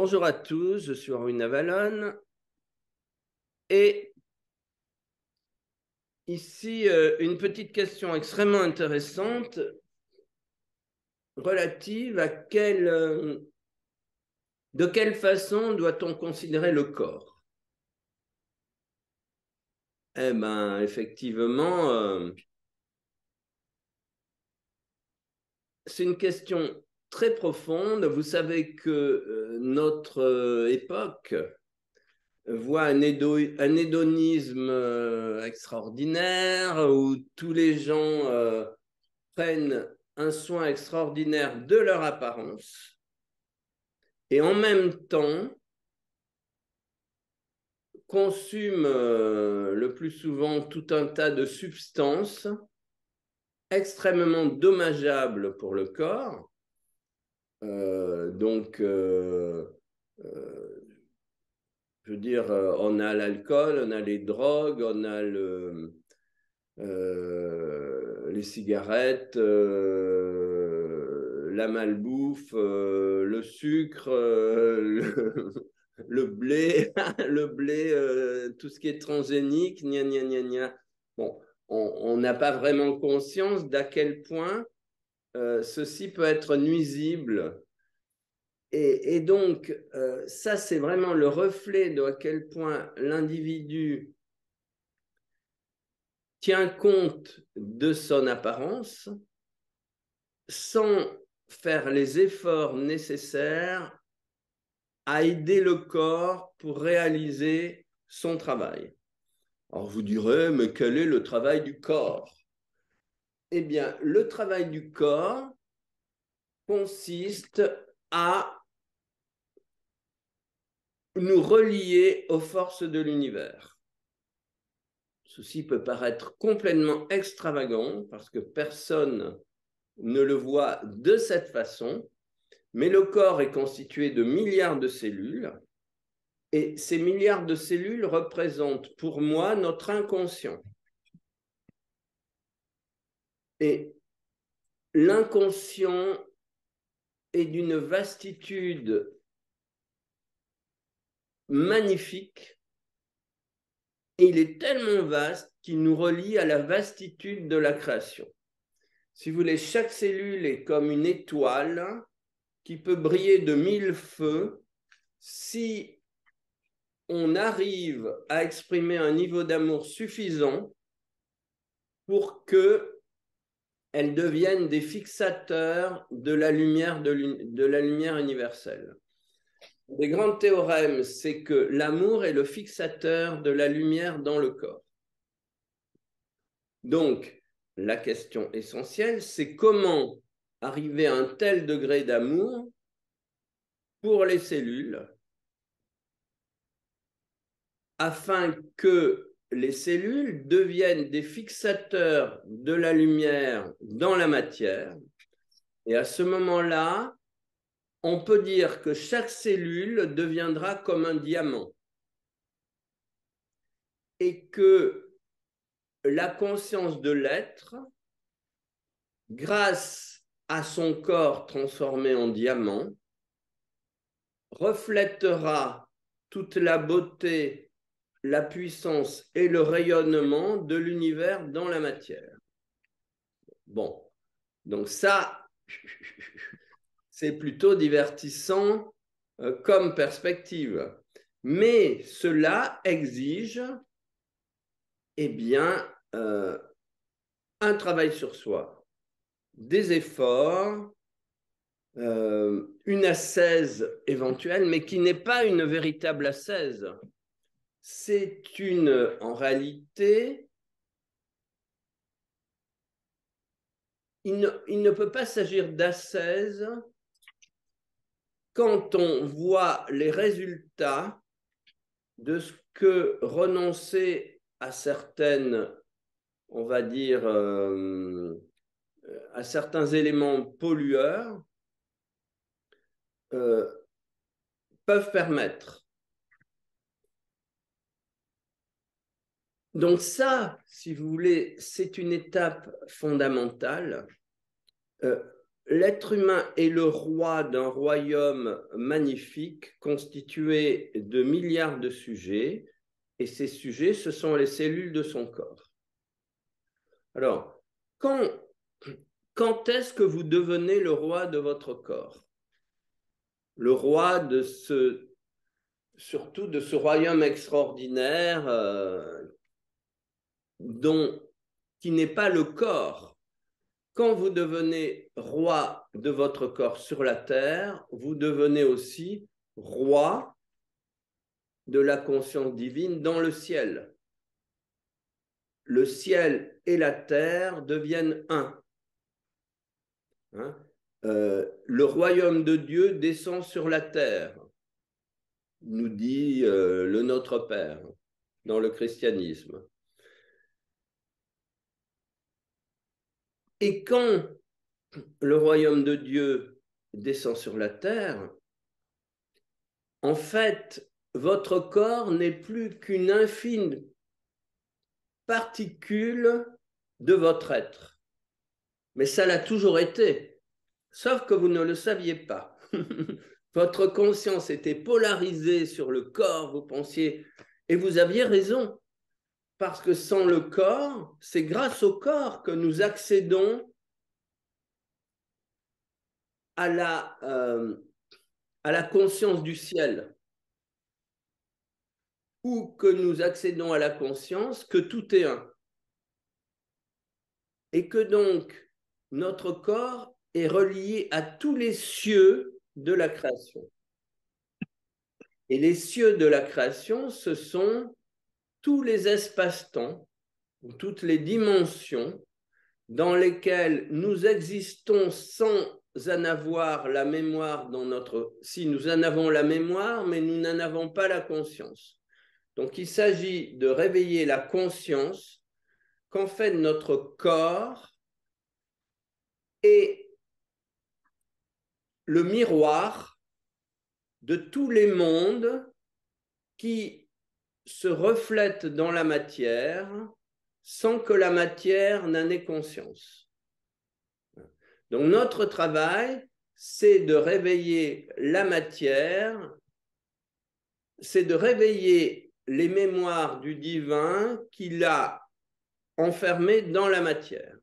Bonjour à tous, je suis Henri Navalone et ici une petite question extrêmement intéressante relative à de quelle façon doit-on considérer le corps? Eh bien, effectivement, c'est une question très profonde. Vous savez que notre époque voit un hédonisme extraordinaire où tous les gens prennent un soin extraordinaire de leur apparence et en même temps consument le plus souvent tout un tas de substances extrêmement dommageables pour le corps. Je veux dire, on a l'alcool, on a les drogues, on a les cigarettes, la malbouffe, le sucre, le blé, le blé, tout ce qui est transgénique, gna gna gna gna. Bon, on n'a pas vraiment conscience d'à quel point ceci peut être nuisible. Et donc, ça, c'est vraiment le reflet de à quel point l'individu tient compte de son apparence sans faire les efforts nécessaires à aider le corps pour réaliser son travail. Alors vous direz, mais quel est le travail du corps? Eh bien, le travail du corps consiste à nous relier aux forces de l'univers. Ceci peut paraître complètement extravagant parce que personne ne le voit de cette façon, mais le corps est constitué de milliards de cellules et ces milliards de cellules représentent pour moi notre inconscient. Et l'inconscient est d'une vastitude magnifique et il est tellement vaste qu'il nous relie à la vastitude de la création. Si vous voulez, chaque cellule est comme une étoile qui peut briller de 1000 feux si on arrive à exprimer un niveau d'amour suffisant pour qu'elles deviennent des fixateurs de la lumière, de la lumière universelle. Des grands théorèmes, c'est que l'amour est le fixateur de la lumière dans le corps. Donc, la question essentielle, c'est comment arriver à un tel degré d'amour pour les cellules afin que les cellules deviennent des fixateurs de la lumière dans la matière. Et à ce moment-là, on peut dire que chaque cellule deviendra comme un diamant. Et que la conscience de l'être, grâce à son corps transformé en diamant, reflètera toute la beauté, la puissance et le rayonnement de l'univers dans la matière. Bon, donc ça, c'est plutôt divertissant comme perspective. Mais cela exige, eh bien, un travail sur soi, des efforts, une ascèse éventuelle, mais qui n'est pas une véritable ascèse. C'est en réalité, il ne peut pas s'agir d'ascèse quand on voit les résultats de ce que renoncer à certaines, on va dire, à certains éléments pollueurs peuvent permettre. Donc ça, si vous voulez, c'est une étape fondamentale l'être humain est le roi d'un royaume magnifique constitué de milliards de sujets, et ces sujets, ce sont les cellules de son corps. Alors, quand est-ce que vous devenez le roi de votre corps? Le roi de surtout de ce royaume extraordinaire qui n'est pas le corps. Quand vous devenez roi de votre corps sur la terre, vous devenez aussi roi de la conscience divine dans le ciel. Le ciel et la terre deviennent un. Hein? Le royaume de Dieu descend sur la terre, nous dit le Notre Père dans le christianisme. Et quand le royaume de Dieu descend sur la terre, en fait, votre corps n'est plus qu'une infime particule de votre être. Mais ça l'a toujours été, sauf que vous ne le saviez pas. Votre conscience était polarisée sur le corps, vous pensiez, et vous aviez raison, parce que sans le corps, c'est grâce au corps que nous accédons à la conscience du ciel, ou que nous accédons à la conscience que tout est un. Et que donc notre corps est relié à tous les cieux de la création. Et les cieux de la création, ce sont tous les espaces-temps, toutes les dimensions dans lesquelles nous existons sans en avoir la mémoire dans notre... Si nous en avons la mémoire, mais nous n'en avons pas la conscience. Donc il s'agit de réveiller la conscience qu'en fait notre corps est le miroir de tous les mondes qui se reflètent dans la matière sans que la matière n'en ait conscience. Donc notre travail, c'est de réveiller la matière, c'est de réveiller les mémoires du divin qu'il a enfermées dans la matière.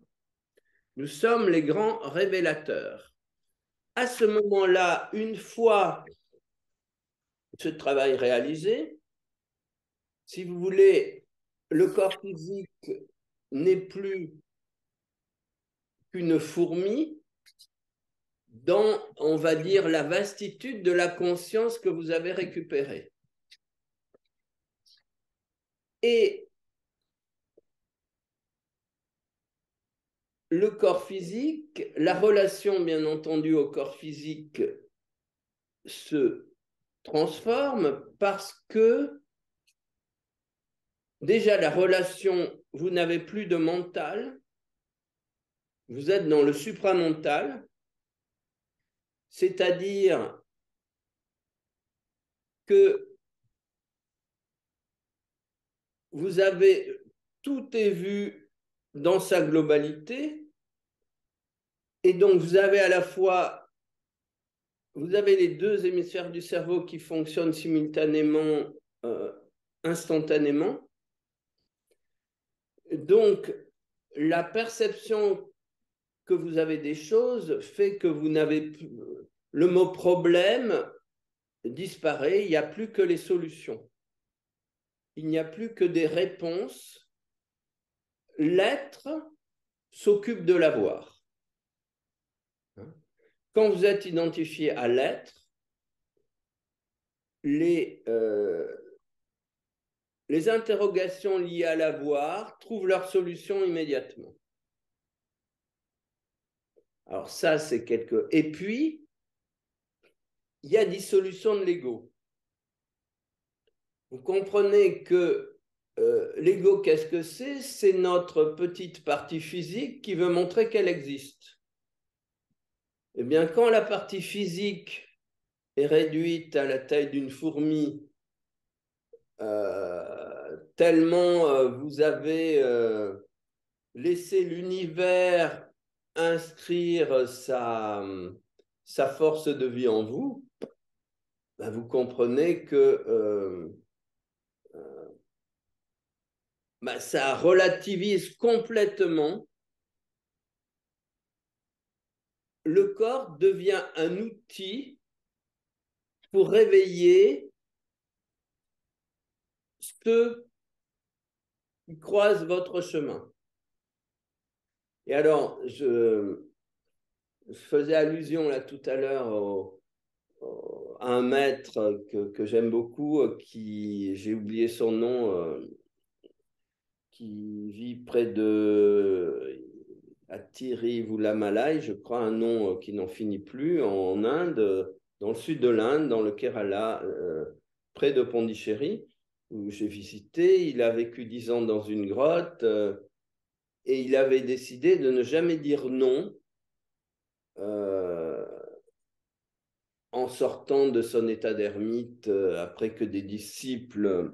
Nous sommes les grands révélateurs. À ce moment-là, une fois ce travail réalisé, si vous voulez, le corps physique n'est plus qu'une fourmi dans, on va dire, la vastitude de la conscience que vous avez récupérée. Et le corps physique, la relation, bien entendu, au corps physique se transforme parce que déjà la relation, vous n'avez plus de mental, vous êtes dans le supramental, c'est-à-dire que vous avez, tout est vu dans sa globalité, et donc vous avez à la fois, vous avez les deux hémisphères du cerveau qui fonctionnent simultanément, instantanément. Donc, la perception que vous avez des choses fait que vous n'avez plus, le mot problème disparaît, il n'y a plus que les solutions. Il n'y a plus que des réponses. L'être s'occupe de l'avoir. Quand vous êtes identifié à l'être, les interrogations liées à l'avoir trouvent leur solution immédiatement. Alors ça, c'est quelque... Et puis, il y a dissolution de l'ego. Vous comprenez que l'ego, qu'est-ce que c'est? C'est notre petite partie physique qui veut montrer qu'elle existe. Eh bien, quand la partie physique est réduite à la taille d'une fourmi, tellement vous avez laissé l'univers inscrire sa force de vie en vous, ben vous comprenez que ben ça relativise complètement. Le corps devient un outil pour réveiller ceux qui croisent votre chemin. Et alors, je faisais allusion là tout à l'heure à un maître que j'aime beaucoup, qui, j'ai oublié son nom, qui vit près de à Tiruvallai, je crois, un nom qui n'en finit plus, en Inde, dans le sud de l'Inde, dans le Kerala, près de Pondichéry, où j'ai visité. Il a vécu 10 ans dans une grotte et il avait décidé de ne jamais dire non euh, en sortant de son état d'ermite, après que des disciples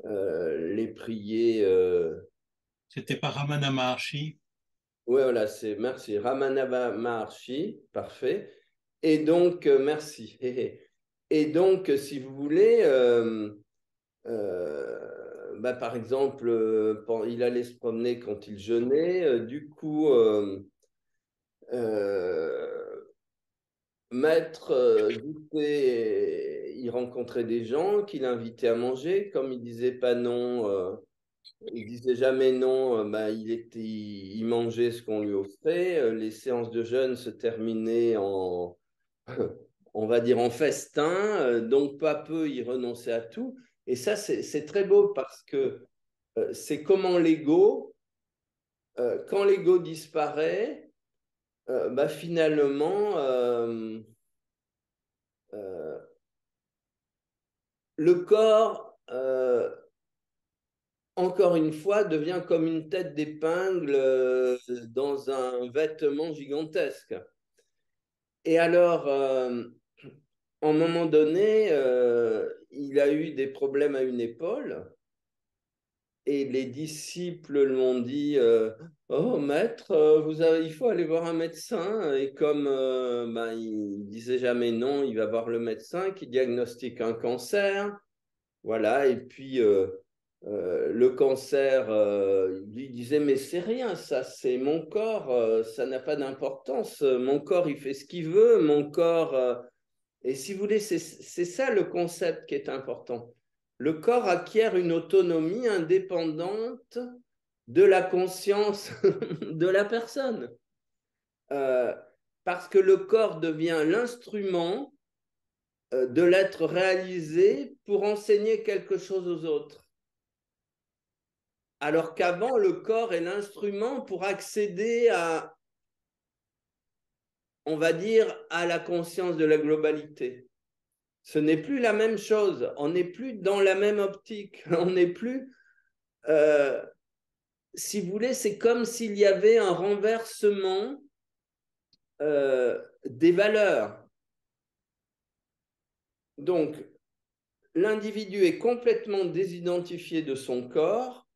les priaient. C'était pas Ramana Maharshi. Oui, voilà, c'est merci. Ramana Maharshi, parfait. Et donc, merci. Et donc, si vous voulez, bah, par exemple, il allait se promener quand il jeûnait. Du coup, euh, Maître goûtait, il rencontrait des gens qu'il invitait à manger. Comme il disait pas non, il disait jamais non, bah, il mangeait ce qu'on lui offrait. Les séances de jeûne se terminaient en, on va dire, en festin. Donc, peu à peu, il renonçait à tout. Et ça, c'est très beau parce que c'est comment l'ego, quand l'ego disparaît, bah, finalement, euh, le corps, encore une fois, devient comme une tête d'épingle dans un vêtement gigantesque. Et alors, à un moment donné, il a eu des problèmes à une épaule et les disciples lui ont dit oh maître, il faut aller voir un médecin. Et comme ben, il disait jamais non, il va voir le médecin qui diagnostique un cancer. Voilà, et puis le cancer, lui disait, mais c'est rien, ça, c'est mon corps, ça n'a pas d'importance. Mon corps, il fait ce qu'il veut, mon corps. Et si vous voulez, c'est ça le concept qui est important. Le corps acquiert une autonomie indépendante de la conscience de la personne. Euh, Parce que le corps devient l'instrument de l'être réalisé pour enseigner quelque chose aux autres. Alors qu'avant, le corps est l'instrument pour accéder à, on va dire, à la conscience de la globalité. Ce n'est plus la même chose. On n'est plus dans la même optique. On n'est plus, euh, si vous voulez, c'est comme s'il y avait un renversement des valeurs. Donc, l'individu est complètement désidentifié de son corps,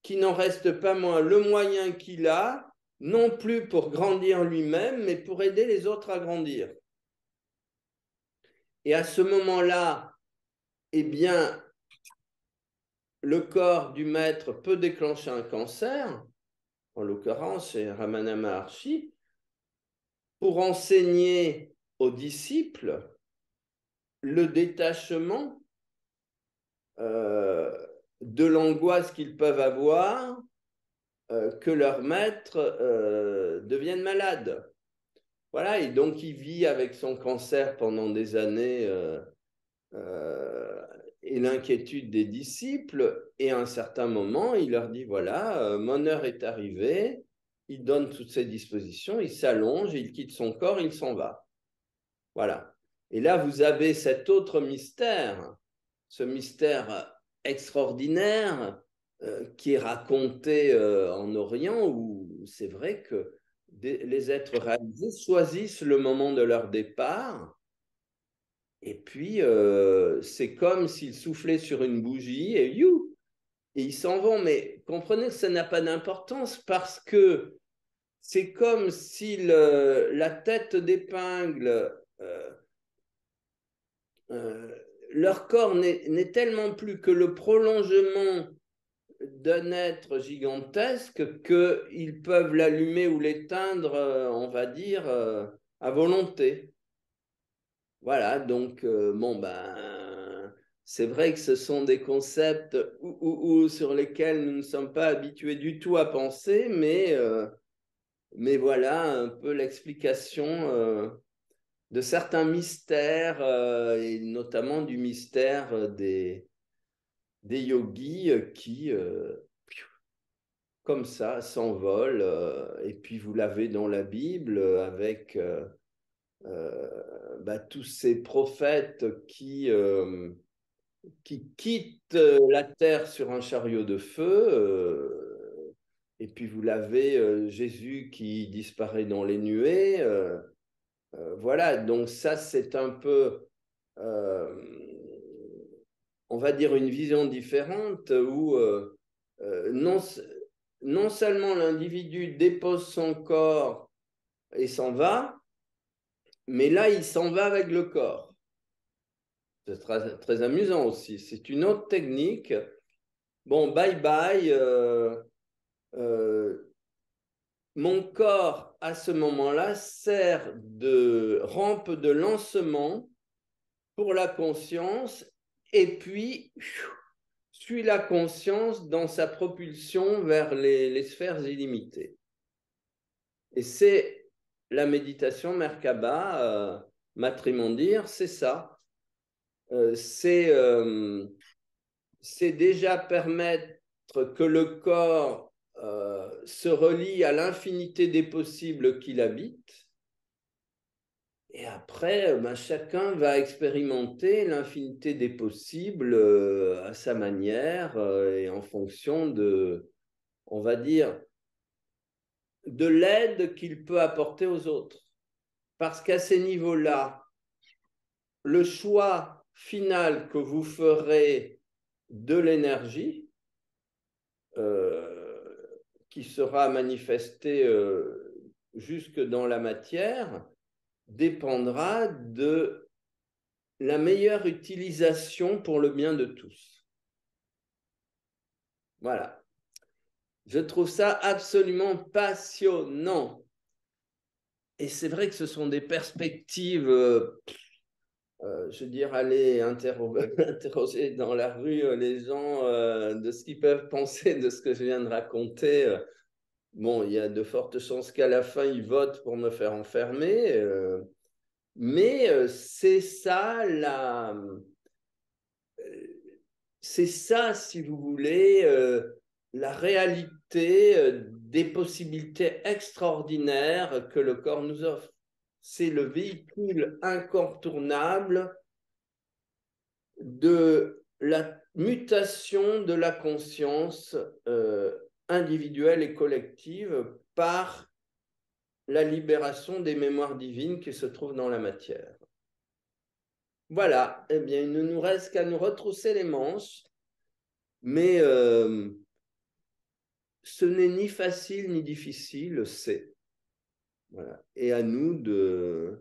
qui n'en reste pas moins le moyen qu'il a, non plus pour grandir lui-même, mais pour aider les autres à grandir. Et à ce moment-là, eh bien, le corps du maître peut déclencher un cancer, en l'occurrence chez Ramana Maharshi, pour enseigner aux disciples le détachement euh, de l'angoisse qu'ils peuvent avoir que leur maître devienne malade. Voilà, et donc il vit avec son cancer pendant des années euh, et l'inquiétude des disciples, et à un certain moment, il leur dit, voilà, mon heure est arrivée, il donne toutes ses dispositions, il s'allonge, il quitte son corps, il s'en va. Voilà. Et là, vous avez cet autre mystère, ce mystère extraordinaire qui est raconté en Orient, où c'est vrai que les êtres réalisés choisissent le moment de leur départ, et puis c'est comme s'ils soufflaient sur une bougie, et you, et ils s'en vont. Mais comprenez que ça n'a pas d'importance parce que c'est comme si la tête d'épingle, leur corps n'est tellement plus que le prolongement d'un être gigantesque qu'ils peuvent l'allumer ou l'éteindre, on va dire, à volonté. Voilà, donc, bon, ben, c'est vrai que ce sont des concepts sur lesquels nous ne sommes pas habitués du tout à penser, mais voilà un peu l'explication de certains mystères, et notamment du mystère des yogis qui, comme ça, s'envolent. Et puis vous l'avez dans la Bible avec bah, tous ces prophètes qui quittent la terre sur un chariot de feu. Et puis vous l'avez Jésus qui disparaît dans les nuées. Voilà, donc ça c'est un peu, euh, on va dire, une vision différente où non seulement l'individu dépose son corps et s'en va, mais là il s'en va avec le corps. C'est très, très amusant aussi. C'est une autre technique. Bon, bye bye. Euh, Mon corps, à ce moment-là, sert de rampe de lancement pour la conscience et puis suit la conscience dans sa propulsion vers les sphères illimitées. Et c'est la méditation Merkaba, Matrimondir, c'est ça. Euh, c'est euh, c'est déjà permettre que le corps se relie à l'infinité des possibles qu'il habite. Et après, ben, chacun va expérimenter l'infinité des possibles à sa manière et en fonction de, on va dire, de l'aide qu'il peut apporter aux autres. Parce qu'à ces niveaux-là, le choix final que vous ferez de l'énergie, euh, qui sera manifesté jusque dans la matière, dépendra de la meilleure utilisation pour le bien de tous. Voilà. Je trouve ça absolument passionnant. Et c'est vrai que ce sont des perspectives, je veux dire, aller interroger dans la rue les gens de ce qu'ils peuvent penser de ce que je viens de raconter. Bon, il y a de fortes chances qu'à la fin, ils votent pour me faire enfermer. Mais c'est ça, si vous voulez, la réalité des possibilités extraordinaires que le corps nous offre. C'est le véhicule incontournable de la mutation de la conscience individuelle et collective par la libération des mémoires divines qui se trouvent dans la matière. Voilà, eh bien, il ne nous reste qu'à nous retrousser les manches, mais ce n'est ni facile ni difficile, c'est. Voilà. Et à nous de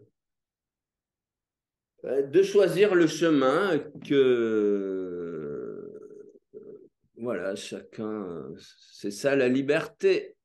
choisir le chemin que, voilà, chacun, c'est ça la liberté.